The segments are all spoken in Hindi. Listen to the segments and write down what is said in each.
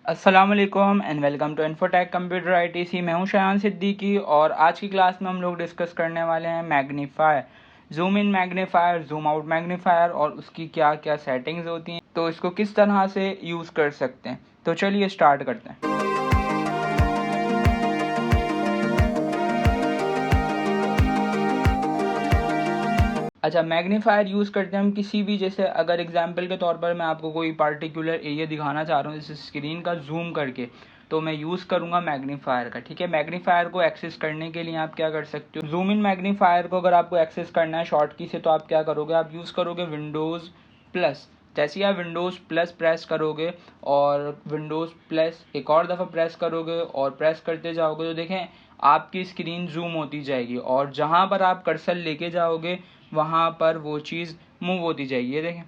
अस्सलाम वालेकुम and welcome to Infotech computer ITC. मैं हूं शायान सिद्दीकी और आज की क्लास में हम लोग डिस्कस करने वाले हैं magnifier, zoom in magnifier, zoom out magnifier और उसकी क्या क्या सेटिंग्स होती हैं, तो इसको किस तरह से यूज़ कर सकते हैं। तो चलिए स्टार्ट करते हैं। अच्छा, मैग्नीफायर यूज़ करते हैं हम किसी भी, जैसे अगर एग्जांपल के तौर पर मैं आपको कोई पार्टिकुलर एरिया दिखाना चाह रहा हूँ जैसे स्क्रीन का जूम करके, तो मैं यूज़ करूँगा मैग्नीफायर का। ठीक है, मैग्नीफायर को एक्सेस करने के लिए आप क्या कर सकते हो, जूम इन मैग्नीफायर को अगर आपको एक्सेस करना है शॉर्ट की से, तो आप क्या करोगे, आप यूज़ करोगे विंडोज़ प्लस। जैसे ही आप विंडोज़ प्लस प्रेस करोगे और विंडोज़ प्लस एक और दफ़ा प्रेस करोगे और प्रेस करते जाओगे, तो देखें आपकी स्क्रीन जूम होती जाएगी और जहाँ पर आप कर्सर लेके जाओगे वहाँ पर वो चीज़ मूव होती जाएगी। ये देखें,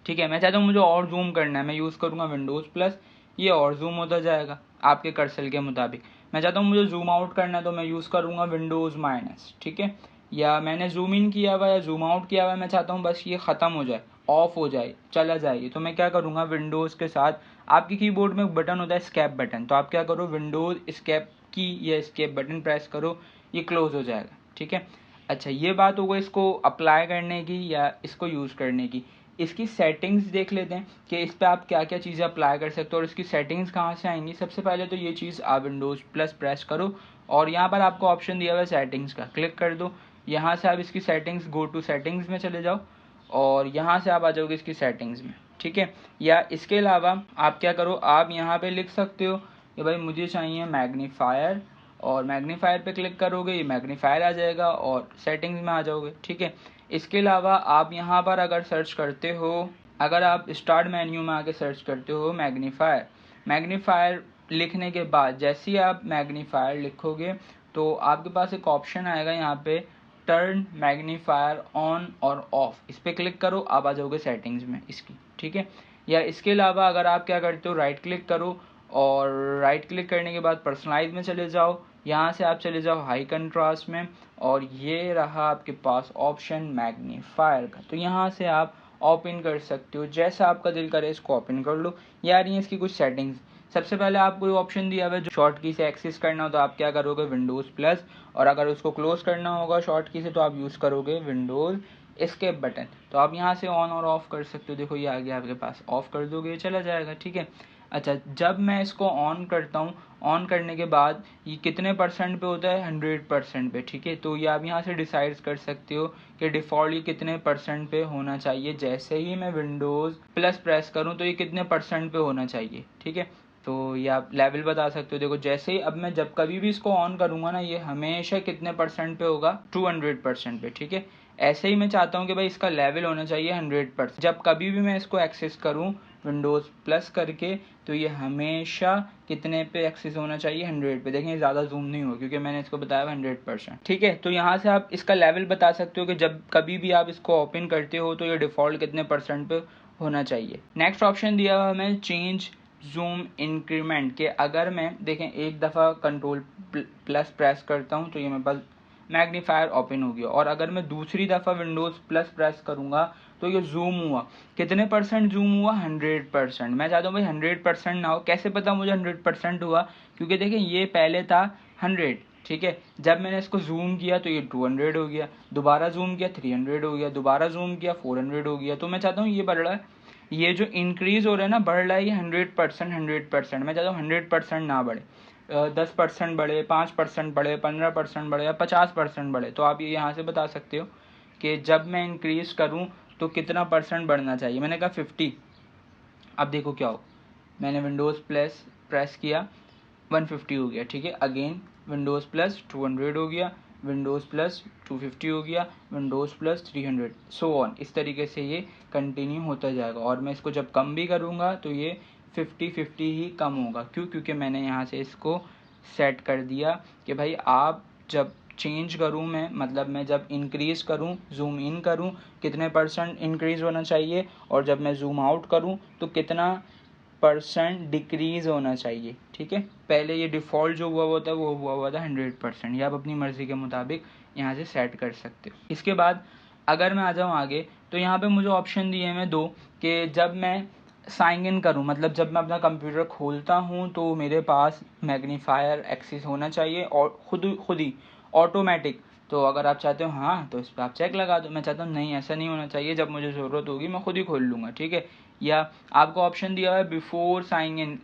ठीक है। मैं चाहता हूँ मुझे और जूम करना है, मैं यूज़ करूँगा विंडोज़ प्लस, ये और जूम होता जाएगा आपके कर्सर के मुताबिक। मैं चाहता हूँ मुझे जूम आउट करना है, तो मैं यूज़ करूँगा विंडोज़ माइनस। ठीक है, या मैंने जूम इन किया हुआ या जूम आउट किया हुआ है, मैं चाहता हूँ बस ये ख़त्म हो जाए, ऑफ हो जाए, चला जाए, तो मैं क्या करूँगा, विंडोज़ के साथ आपकी कीबोर्ड में एक बटन होता है स्केप बटन, तो आप क्या करो, विंडोज़ स्केप की या स्केप बटन प्रेस करो, ये क्लोज़ हो जाएगा। ठीक है। अच्छा, ये बात होगा इसको अप्लाई करने की या इसको यूज़ करने की। इसकी सेटिंग्स देख लेते हैं कि इस पर आप क्या क्या चीज़ें अप्लाई कर सकते हो और इसकी सेटिंग्स कहाँ से आएंगी। सबसे पहले तो ये चीज़ आप विंडोज़ प्लस प्रेस करो और यहाँ पर आपको ऑप्शन दिया हुआ है सेटिंग्स का, क्लिक कर दो। यहाँ से आप इसकी सेटिंग्स, गो टू सेटिंग्स में चले जाओ और यहाँ से आप आ जाओगे इसकी सेटिंग्स में। ठीक है, या इसके अलावा आप क्या करो, आप यहाँ पे लिख सकते हो कि भाई मुझे चाहिए मैग्नीफायर, और मैग्नीफायर पे क्लिक करोगे ये मैग्नीफायर आ जाएगा और सेटिंग्स में आ जाओगे। ठीक है, इसके अलावा आप यहाँ पर अगर सर्च करते हो, अगर आप स्टार्ट मेन्यू में आके सर्च करते हो मैग्नीफायर, मैग्नीफायर लिखने के बाद जैसे ही आप मैग्नीफायर लिखोगे तो आपके पास एक ऑप्शन आएगा यहाँ पे टर्न मैग्नीफायर ऑन और ऑफ, इस पर क्लिक करो, आप आ जाओगे सेटिंग्स में इसकी। ठीक है, या इसके अलावा अगर आप क्या करते हो, राइट क्लिक करो और राइट क्लिक करने के बाद पर्सनलाइज में चले जाओ, यहाँ से आप चले जाओ हाई कंट्रास्ट में और ये रहा आपके पास ऑप्शन मैग्नीफायर का, तो यहाँ से आप ओपन कर सकते हो, जैसा आपका दिल करे इसको ओपन कर लो। यार ये इसकी कुछ सेटिंग्स, सबसे पहले आपको ऑप्शन दिया हुआ है जो शॉर्ट की से एक्सेस करना हो, तो आप क्या करोगे, विंडोज़ प्लस, और अगर उसको क्लोज करना होगा शॉर्ट की से तो आप यूज़ करोगे विंडोज़ एस्केप बटन। तो आप यहाँ से ऑन और ऑफ कर सकते हो, देखो ये आ गया आपके पास, ऑफ कर दोगे ये चला जाएगा। ठीक है। अच्छा, जब मैं इसको ऑन करता हूँ, ऑन करने के बाद ये कितने परसेंट पे होता है, 100% पे। ठीक है, तो ये आप यहाँ से डिसाइड कर सकते हो कि डिफ़ॉल्ट ये कितने परसेंट पे होना चाहिए। जैसे ही मैं विंडोज़ प्लस प्रेस करूँ तो ये कितने परसेंट पे होना चाहिए। ठीक है, तो ये आप लेवल बता सकते हो। देखो जैसे ही अब मैं जब कभी भी इसको ऑन करूँगा ना, ये हमेशा कितने परसेंट पे होगा, 200% पे। ठीक है, ऐसे ही मैं चाहता हूँ कि भाई इसका लेवल होना चाहिए 100%। जब कभी भी मैं इसको एक्सेस करूँ विंडोज़ प्लस करके, तो ये हमेशा कितने पे एक्सेस होना चाहिए, 100 पे। देखें ज़्यादा जूम नहीं हो क्योंकि मैंने इसको बताया 100%। ठीक है, तो यहाँ से आप इसका लेवल बता सकते हो कि जब कभी भी आप इसको ओपन करते हो तो ये डिफ़ॉल्ट कितने परसेंट पे होना चाहिए। नेक्स्ट ऑप्शन दिया हुआ हमें चेंज जूम इंक्रीमेंट के, अगर मैं देखें एक दफ़ा कंट्रोल प्लस प्रेस करता हूँ तो ये मेरे पास मैग्नीफायर ओपन हो गया, और अगर मैं दूसरी दफ़ा विंडोज़ प्लस प्रेस करूँगा तो ये जूम हुआ, कितने परसेंट जूम हुआ, 100%। मैं चाहता हूँ भाई 100% ना हो, कैसे पता मुझे 100% हुआ, क्योंकि देखिए ये पहले था 100। ठीक है, जब मैंने इसको जूम किया तो ये 200 हो गया, दोबारा जूम किया 300 हो गया, दोबारा जूम किया 400 हो गया। तो मैं चाहता हूँ ये बढ़ रहा है, ये जो इंक्रीज हो रहा है ना, बढ़ रहा है ये 100%। 100% मैं चाहता हूँ 100% ना बढ़े, 10% बढ़े, 5% बढ़े, 15% बढ़े या 50% बढ़े। तो आप ये यहाँ से बता सकते हो कि जब मैं इंक्रीज करूँ तो कितना परसेंट बढ़ना चाहिए। मैंने कहा 50। अब देखो क्या हो, मैंने विंडोज़ प्लस प्रेस किया 150 हो गया। ठीक है, अगेन विंडोज़ प्लस 200 हो गया, विंडोज़ प्लस 250 हो गया, विंडोज़ प्लस 300, सो ऑन। इस तरीके से ये कंटिन्यू होता जाएगा और मैं इसको जब कम भी करूँगा तो ये 50-50 ही कम होगा। क्यों, क्योंकि मैंने यहाँ से इसको सेट कर दिया कि भाई आप जब चेंज करूँ मैं, मतलब मैं जब इंक्रीज़ करूँ, जूम इन करूँ, कितने परसेंट इंक्रीज़ होना चाहिए, और जब मैं जूम आउट करूँ तो कितना परसेंट डिक्रीज़ होना चाहिए। ठीक है, पहले ये डिफ़ॉल्ट जो हुआ होता है वो हुआ था 100%। या आप अपनी मर्ज़ी के मुताबिक यहाँ से सेट कर सकते हो। इसके बाद अगर मैं आ जाऊँ आगे, तो यहाँ पे मुझे ऑप्शन दिए हैं मैं दो, कि जब मैं साइन इन करूँ, मतलब जब मैं अपना कंप्यूटर खोलता हूँ तो मेरे पास मैग्नीफायर एक्सेस होना चाहिए और खुद ही ऑटोमेटिक। तो अगर आप चाहते हो हाँ तो इस पर आप चेक लगा दो। मैं चाहता हूँ नहीं, ऐसा नहीं होना चाहिए, जब मुझे ज़रूरत होगी मैं खुद ही खोल लूँगा, ठीक है। या आपको ऑप्शन दिया हुआ है before sign in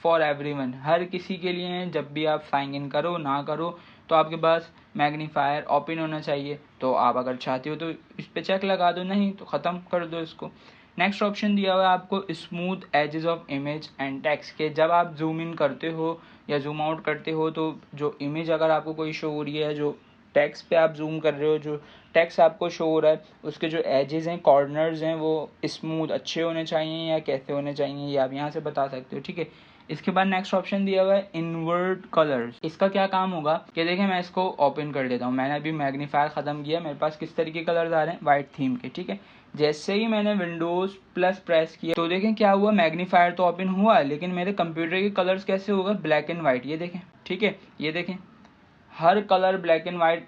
for everyone, हर किसी के लिए है, जब भी आप साइन इन करो ना करो तो आपके पास मैग्नीफायर ओपन होना चाहिए। तो आप अगर चाहते हो तो इस पर चेक लगा दो, नहीं तो ख़त्म कर दो इसको। नेक्स्ट ऑप्शन दिया हुआ है आपको smooth edges of image and text के, जब आप जूम इन करते हो या जूम आउट करते हो तो जो इमेज अगर आपको कोई शो हो रही है, जो टेक्स्ट पे आप जूम कर रहे हो, जो टेक्स्ट आपको शो हो रहा है, उसके जो एजेस हैं, कॉर्नर्स हैं, वो स्मूथ अच्छे होने चाहिए या कैसे होने चाहिए, ये आप यहाँ से बता सकते हो, ठीक है। इसके बाद नेक्स्ट ऑप्शन दिया हुआ है इनवर्ट कलर्स। इसका क्या काम होगा कि देखिए मैं इसको ओपन कर देता हूँ। मैंने अभी मैग्नीफायर ख़त्म किया, मेरे पास किस तरीके के कलर्स आ रहे हैं, वाइट थीम के, ठीक है। जैसे ही मैंने विंडोज़ प्लस प्रेस किया तो देखें क्या हुआ, मैग्नीफायर तो ओपन हुआ लेकिन मेरे कंप्यूटर के कलर्स कैसे होगा, ब्लैक एंड वाइट, ये देखें, ठीक है। ये देखें हर colour black and white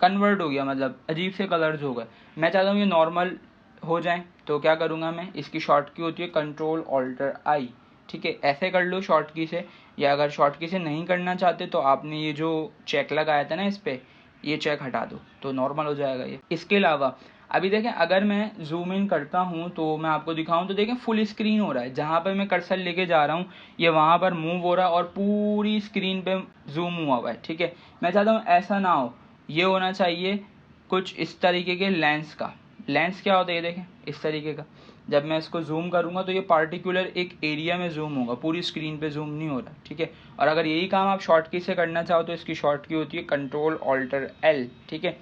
convert हो गया, मतलब अजीब से कलर्स हो गए। मैं चाहता हूँ ये नॉर्मल हो जाए, तो क्या करूँगा मैं, इसकी शॉर्ट की होती है कंट्रोल ऑल्टर आई, ठीक है। ऐसे कर लो शॉर्ट की से, या अगर शॉर्ट की से नहीं करना चाहते तो आपने ये जो चेक लगाया था ना इस पर, ये चेक हटा दो तो नॉर्मल हो जाएगा ये। इसके अलावा अभी देखें अगर मैं जूम इन करता हूँ तो मैं आपको दिखाऊँ तो देखें फुल स्क्रीन हो रहा है, जहाँ पर मैं कर्सर लेके जा रहा हूँ ये वहाँ पर मूव हो रहा है और पूरी स्क्रीन पे जूम हुआ है, ठीक है। मैं चाहता हूँ ऐसा ना हो, ये होना चाहिए कुछ इस तरीके के लेंस का। लेंस क्या होता है ये देखें इस तरीके का, जब मैं इसको जूम करूँगा तो ये पार्टिकुलर एक एरिया में जूम होगा, पूरी स्क्रीन पे जूम नहीं हो रहा, ठीक है। और अगर यही काम आप शॉर्ट की से करना चाहो तो इसकी शॉर्ट की होती है कंट्रोल ऑल्टर एल, ठीक है।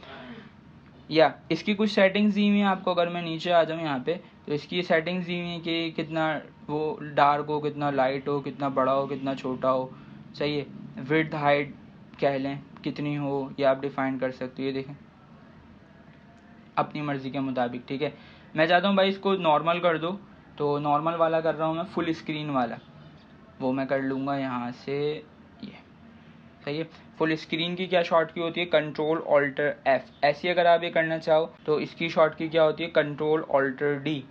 या इसकी कुछ सेटिंग्स दी हुई हैं आपको, अगर मैं नीचे आ जाऊँ यहाँ पे तो इसकी सेटिंग्स दी हुई हैं कि कितना वो डार्क हो, कितना लाइट हो, कितना बड़ा हो, कितना छोटा हो, सही है। विड्थ हाइट कह लें कितनी हो, ये आप डिफाइन कर सकते हो, ये देखें अपनी मर्ज़ी के मुताबिक, ठीक है। मैं चाहता हूँ भाई इसको नॉर्मल कर दो, तो नॉर्मल वाला कर रहा हूँ मैं, फुल स्क्रीन वाला, वो मैं कर लूँगा यहाँ से, ये सही है। फुल स्क्रीन की क्या शॉर्ट की होती है, कंट्रोल ऑल्टर एफ। ऐसी अगर आप ये करना चाहो तो इसकी शॉर्ट की क्या होती है, कंट्रोल ऑल्टर डी,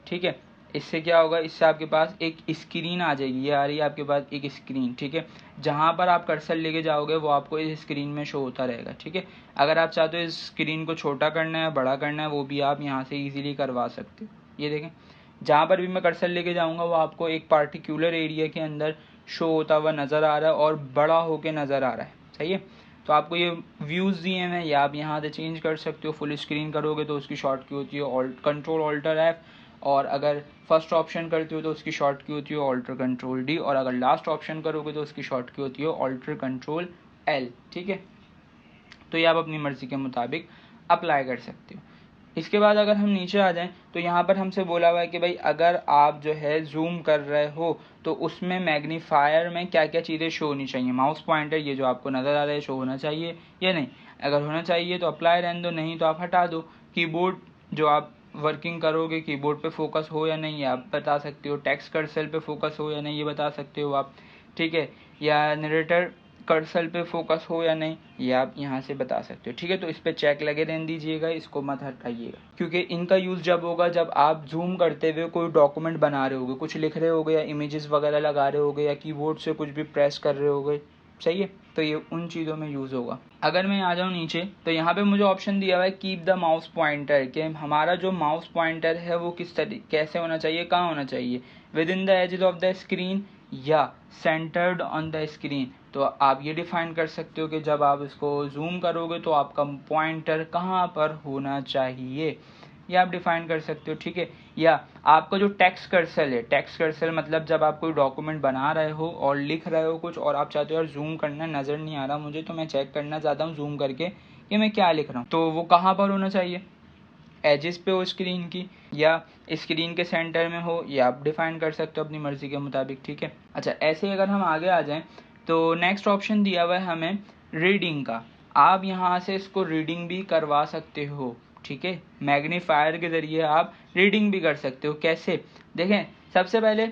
ठीक है। इससे क्या होगा, इससे आपके पास एक स्क्रीन आ जाएगी, ये आ रही है आपके पास एक स्क्रीन, ठीक है। जहाँ पर आप कर्सर लेके जाओगे वो आपको इस स्क्रीन में शो होता रहेगा, ठीक है। अगर आप चाहते हो इस स्क्रीन को छोटा करना है बड़ा करना है वो भी आप यहाँ से ईजिली करवा सकते हो। ये देखें जहाँ पर भी मैं कर्सर लेके जाऊँगा वो आपको एक पार्टिकुलर एरिया के अंदर शो होता हुआ नज़र आ रहा है और बड़ा होके नज़र आ रहा है, सही है। तो आपको ये व्यूज़ दिए हैं या आप यहाँ से चेंज कर सकते हो। फुल स्क्रीन करोगे तो उसकी शॉर्ट की होती है कंट्रोल ऑल्टर एफ, और अगर फर्स्ट ऑप्शन करते हो तो उसकी शॉर्ट की होती है ऑल्टर कंट्रोल डी, और अगर लास्ट ऑप्शन करोगे तो उसकी शॉर्ट की होती है ऑल्टर कंट्रोल एल, ठीक है। तो ये आप अपनी मर्ज़ी के मुताबिक अप्लाई कर सकते हो। इसके बाद अगर हम नीचे आ जाएं तो यहाँ पर हमसे बोला हुआ है कि भाई अगर आप जो है जूम कर रहे हो तो उसमें मैग्नीफायर में क्या क्या चीज़ें शो होनी चाहिए। माउस पॉइंटर ये जो आपको नज़र आ रहा है शो होना चाहिए या नहीं, अगर होना चाहिए तो अप्लाई रहने दो, नहीं तो आप हटा दो। कीबोर्ड जो आप वर्किंग करोगे कीबोर्ड पे फोकस हो या नहीं आप बता सकते हो। टेक्स्ट कर्सर पे फोकस हो या नहीं ये बता सकते हो आप, ठीक है। या नरेटर कर्सर पे फोकस हो या नहीं ये आप यहाँ से बता सकते हो, ठीक है। तो इस पे चेक लगे रहने दीजिएगा, इसको मत हटाइएगा, क्योंकि इनका यूज़ जब होगा जब आप जूम करते हुए कोई डॉक्यूमेंट बना रहे होगे, कुछ लिख रहे होगे या इमेजेस वगैरह लगा रहे होगे या कीबोर्ड से कुछ भी प्रेस कर रहे होगे, सही है। तो ये उन चीज़ों में यूज़ होगा। अगर मैं आ जाऊँ नीचे तो यहाँ पे मुझे ऑप्शन दिया हुआ है कीप द माउस पॉइंटर, कि हमारा जो माउस पॉइंटर है वो किस तरीके कैसे होना चाहिए, कहाँ होना चाहिए, within the edges of the screen या सेंटर्ड ऑन द स्क्रीन। तो आप ये डिफाइन कर सकते हो कि जब आप इसको जूम करोगे तो आपका पॉइंटर कहाँ पर होना चाहिए, ये आप डिफाइन कर सकते हो, ठीक है। या आपका जो टेक्स्ट कर्सर है, टेक्स्ट कर्सर मतलब जब आप कोई डॉक्यूमेंट बना रहे हो और लिख रहे हो कुछ और आप चाहते हो यार जूम करना नज़र नहीं आ रहा मुझे, तो मैं चेक करना चाहता हूँ जूम करके कि मैं क्या लिख रहा हूँ, तो वो कहाँ पर होना चाहिए, एजेस पे हो स्क्रीन की या स्क्रीन के सेंटर में हो, ये आप डिफाइन कर सकते हो अपनी मर्जी के मुताबिक, ठीक है। अच्छा ऐसे अगर हम आगे आ जाएं तो नेक्स्ट ऑप्शन दिया हुआ है हमें रीडिंग का। आप यहाँ से इसको रीडिंग भी करवा सकते हो, ठीक है। मैग्नीफायर के ज़रिए आप रीडिंग भी कर सकते हो। कैसे, देखें सबसे पहले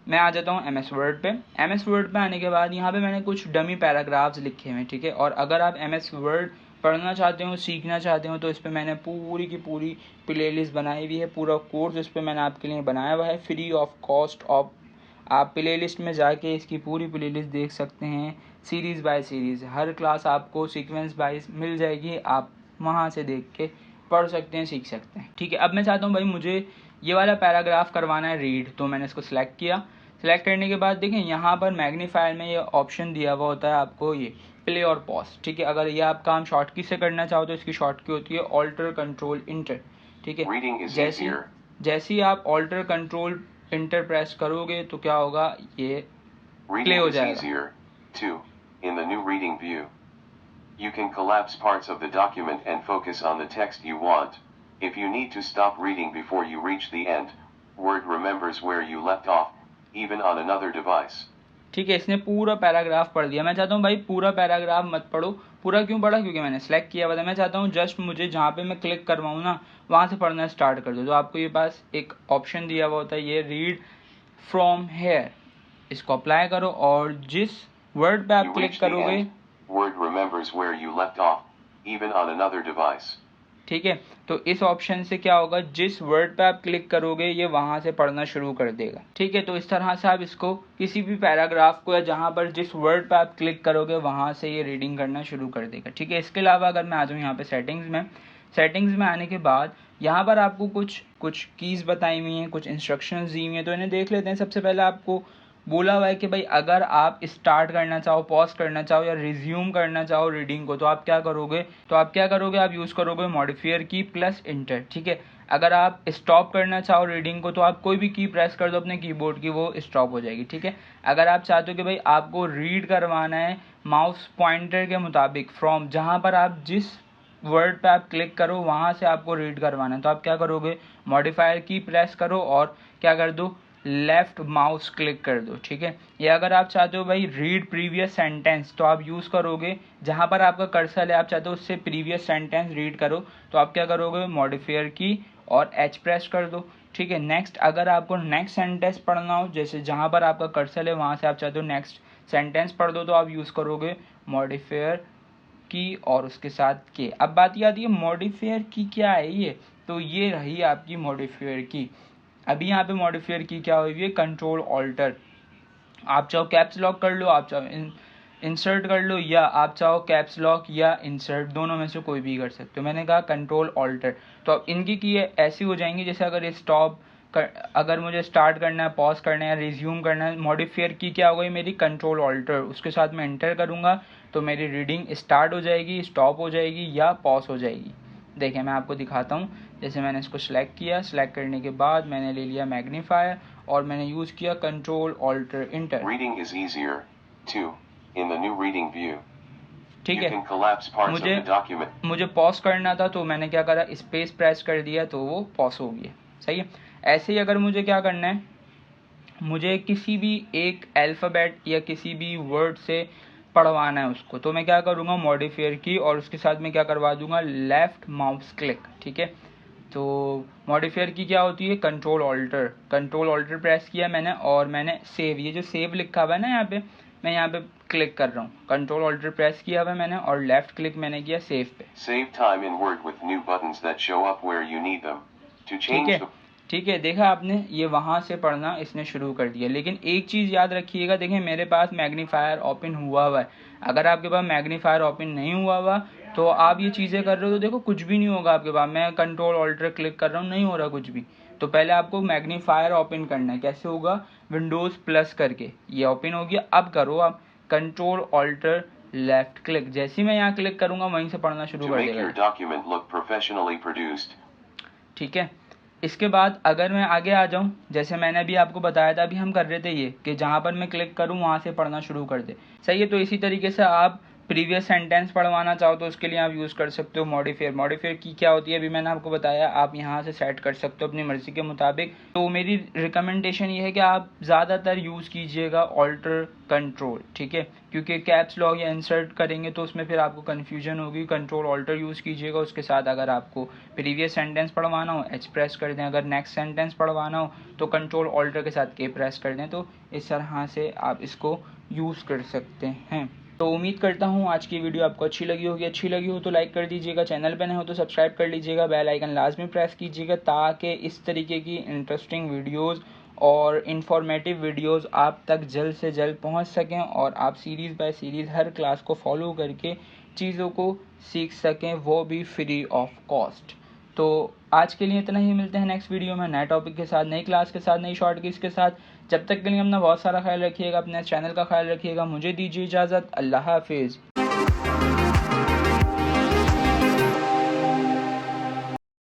मैं आ जाता हूँ MS वर्ड पे। MS वर्ड पे आने के बाद यहाँ पे मैंने कुछ डमी पैराग्राफ्स लिखे हुए हैं, ठीक है। और अगर आप MS वर्ड पढ़ना चाहते हो, सीखना चाहते हो, तो इस पर मैंने पूरी की पूरी प्लेलिस्ट बनाई हुई है, पूरा कोर्स इस पर मैंने आपके लिए बनाया हुआ है फ्री ऑफ कॉस्ट। ऑफ आप प्लेलिस्ट में जाके इसकी पूरी प्लेलिस्ट देख सकते हैं, सीरीज़ बाय सीरीज़ हर क्लास आपको सीक्वेंस वाइज मिल जाएगी, आप वहाँ से देख के पढ़ सकते हैं, सीख सकते हैं। ठीक है, अब मैं चाहता हूँ भाई मुझे ये वाला पैराग्राफ करवाना है रीड, तो मैंने इसको सिलेक्ट किया। सिलेक्ट करने के बाद देखें यहाँ पर मैग्नीफायर में ये ऑप्शन दिया हुआ होता है आपको, ये प्ले और पॉज। ठीक है, अगर ये आप काम शॉर्ट की से करना चाहो तो इसकी शॉर्ट की होती है ऑल्टर कंट्रोल इंटर। ठीक है, जैसे ही आप ऑल्टर कंट्रोल इंटर प्रेस करोगे तो क्या होगा, ये प्ले हो जाएगा। In the new reading view, you can collapse parts of the document and focus on the text you want. If you need to stop reading before you reach the end, Word remembers where you left off, even on another device. ठीक है, इसने पूरा पैराग्राफ पढ़ दिया। मैं चाहता हूँ भाई पूरा पैराग्राफ मत पढ़ो। पूरा क्यों पढ़ा, क्योंकि मैंने सेलेक्ट किया हुआ था। मैं चाहता हूँ जस्ट मुझे जहाँ पे मैं क्लिक करवाऊँ ना, वहाँ से पढ़ना स्टार्ट कर दो। तो आपको ये पास एक ऑप्शन दिया हुआ होता है, ये रीड फ्रॉम हेयर, इसको अप्लाई करो और जिस वर्ड पे आप क्लिक करोगे, Word remembers where you left off, even on another device. ठीक है, तो इस ऑप्शन से क्या होगा, जिस वर्ड पे आप क्लिक करोगे ये वहां से पढ़ना शुरू कर देगा। ठीक है, तो इस तरह से आप इसको किसी भी पैराग्राफ को या जहां पर जिस वर्ड पे आप क्लिक करोगे वहां से ये रीडिंग करना शुरू कर देगा। ठीक है, इसके अलावा अगर मैं आ जाऊँ यहाँ पे सेटिंग्स में आने के बाद यहाँ पर आपको कुछ कीज बताई हुई हैं, कुछ इंस्ट्रक्शंस दी हुई हैं, तो इन्हें देख लेते हैं। सबसे पहले आपको बोला हुआ है कि भाई अगर आप स्टार्ट करना चाहो, पॉज करना चाहो या रिज्यूम करना चाहो रीडिंग को, तो आप क्या करोगे, आप यूज़ करोगे मॉडिफायर की प्लस इंटर। ठीक है, अगर आप स्टॉप करना चाहो रीडिंग को तो आप कोई भी की प्रेस कर दो अपने कीबोर्ड की, वो स्टॉप हो जाएगी। ठीक है, अगर आप चाहते हो कि भाई आपको रीड करवाना है माउस पॉइंटर के मुताबिक फ्रॉम, जहाँ पर आप जिस वर्ड पे आप क्लिक करो वहाँ से आपको रीड करवाना है, तो आप क्या करोगे, मॉडिफायर की प्रेस करो और क्या कर दो, लेफ्ट माउस क्लिक कर दो। ठीक है, या अगर आप चाहते हो भाई रीड प्रीवियस सेंटेंस, तो आप यूज़ करोगे जहाँ पर आपका कर्सर है, आप चाहते हो उससे प्रीवियस सेंटेंस रीड करो, तो आप क्या करोगे, मॉडिफायर की और एच प्रेस कर दो। ठीक है, नेक्स्ट अगर आपको नेक्स्ट सेंटेंस पढ़ना हो, जैसे जहाँ पर आपका कर्सर है वहाँ से आप चाहते हो नेक्स्ट सेंटेंस पढ़ दो, तो आप यूज़ करोगे मॉडिफायर की और उसके साथ के। अब बात ये आती है मॉडिफायर की क्या है ये, तो ये रही आपकी मॉडिफायर की। अभी यहाँ पे मॉडिफायर की क्या हुई है, कंट्रोल ऑल्टर। आप चाहो कैप्स लॉक कर लो, आप चाहो इंसर्ट कर लो, या आप चाहो कैप्स लॉक या इंसर्ट, दोनों में से कोई भी कर सकते हो। मैंने कहा कंट्रोल ऑल्टर, तो अब इनकी की ऐसी हो जाएंगी जैसे अगर स्टॉप अगर मुझे स्टार्ट करना है, पॉज करना है, रिज्यूम करना है, मॉडिफायर की क्या हो गई मेरी, कंट्रोल ऑल्टर, उसके साथ मैं एंटर करूँगा तो मेरी रीडिंग स्टार्ट हो जाएगी, स्टॉप हो जाएगी या पॉज हो जाएगी। देखिए मैं आपको दिखाता हूँ, जैसे मैंने इसको सिलेक्ट किया, सिलेक्ट करने के बाद मैंने ले लिया मैग्नीफायर और मैंने यूज़ किया control alt enter. Reading is easier too in the new reading view. ठीक है, मुझे मुझे पॉज करना था तो मैंने क्या करा, स्पेस प्रेस कर दिया तो वो पॉज हो गया। सही है, ऐसे ही अगर मुझे क्या करना है, मुझे किसी भी एक अल्फ़ाबेट या किसी भी वर्ड से पढ़वाना है उसको, तो मैं क्या करूँगा, मॉडिफायर की और उसके साथ में क्या करवा दूंगा, लेफ़्ट माउस क्लिक। ठीक है, तो मॉडिफायर की क्या होती है, कंट्रोल ऑल्टर प्रेस किया मैंने और मैंने सेव, ये जो सेव लिखा हुआ है ना यहाँ पे, मैं यहाँ पे क्लिक कर रहा हूँ, कंट्रोल ऑल्टर प्रेस किया हुआ है मैंने और लेफ्ट क्लिक मैंने किया सेव पे। Save time in Word with new buttons that show up where you need them to change. ठीक है, देखा आपने, ये वहाँ से पढ़ना इसने शुरू कर दिया। लेकिन एक चीज़ याद रखिएगा, देखें मेरे पास मैग्नीफायर ओपन हुआ है। अगर आपके पास मैग्नीफायर ओपन नहीं हुआ तो आप ये चीज़ें कर रहे हो तो देखो कुछ भी नहीं होगा आपके पास। मैं कंट्रोल ऑल्टर क्लिक कर रहा हूँ, नहीं हो रहा कुछ भी। तो पहले आपको मैग्नीफायर ओपन करना है। कैसे होगा, विंडोज़ प्लस करके, ये ओपन हो गया। अब करो आप कंट्रोल ऑल्टर लेफ्ट क्लिक, जैसे ही मैं यहाँ क्लिक करूँगा वहीं से पढ़ना शुरू कर देगा। ठीक है, इसके बाद अगर मैं आगे आ जाऊं, जैसे मैंने अभी आपको बताया था, अभी हम कर रहे थे ये कि जहां पर मैं क्लिक करूं वहां से पढ़ना शुरू कर दे। सही है, तो इसी तरीके से आप प्रीवियस सेंटेंस पढ़वाना चाहो तो उसके लिए आप यूज़ कर सकते हो मॉडिफायर की क्या होती है अभी मैंने आपको बताया, आप यहाँ से सेट कर सकते हो अपनी मर्जी के मुताबिक। तो मेरी रिकमेंडेशन ये है कि आप ज़्यादातर यूज़ कीजिएगा ऑल्टर कंट्रोल, ठीक है, क्योंकि कैप्स लॉक या इंसर्ट करेंगे तो उसमें फिर आपको कन्फ्यूजन होगी। कंट्रोल ऑल्टर यूज़ कीजिएगा, उसके साथ अगर आपको प्रीवियस सेंटेंस पढ़वाना हो एच प्रेस कर दें, अगर नेक्स्ट सेंटेंस पढ़वाना हो तो कंट्रोल ऑल्टर के साथ के प्रेस कर दें। तो इस तरह से आप इसको यूज़ कर सकते हैं। तो उम्मीद करता हूँ आज की वीडियो आपको अच्छी लगी होगी। अच्छी लगी हो तो लाइक कर दीजिएगा, चैनल पर नए हो तो सब्सक्राइब कर लीजिएगा, बेल आइकन लाजमी प्रेस कीजिएगा ताकि इस तरीके की इंटरेस्टिंग वीडियोस और इन्फॉर्मेटिव वीडियोस आप तक जल्द से जल्द पहुंच सकें और आप सीरीज़ बाय सीरीज़ हर क्लास को फॉलो करके चीज़ों को सीख सकें, वो भी फ्री ऑफ कॉस्ट। तो आज के लिए इतना ही, मिलते हैं नेक्स्ट वीडियो में नए टॉपिक के साथ, नई क्लास के साथ, नई शॉर्ट कीज के साथ। जब तक के लिए अपना बहुत सारा ख्याल रखिएगा, अपने चैनल का ख्याल रखिएगा। मुझे दीजिए इजाज़त। अल्लाह हाफिज़।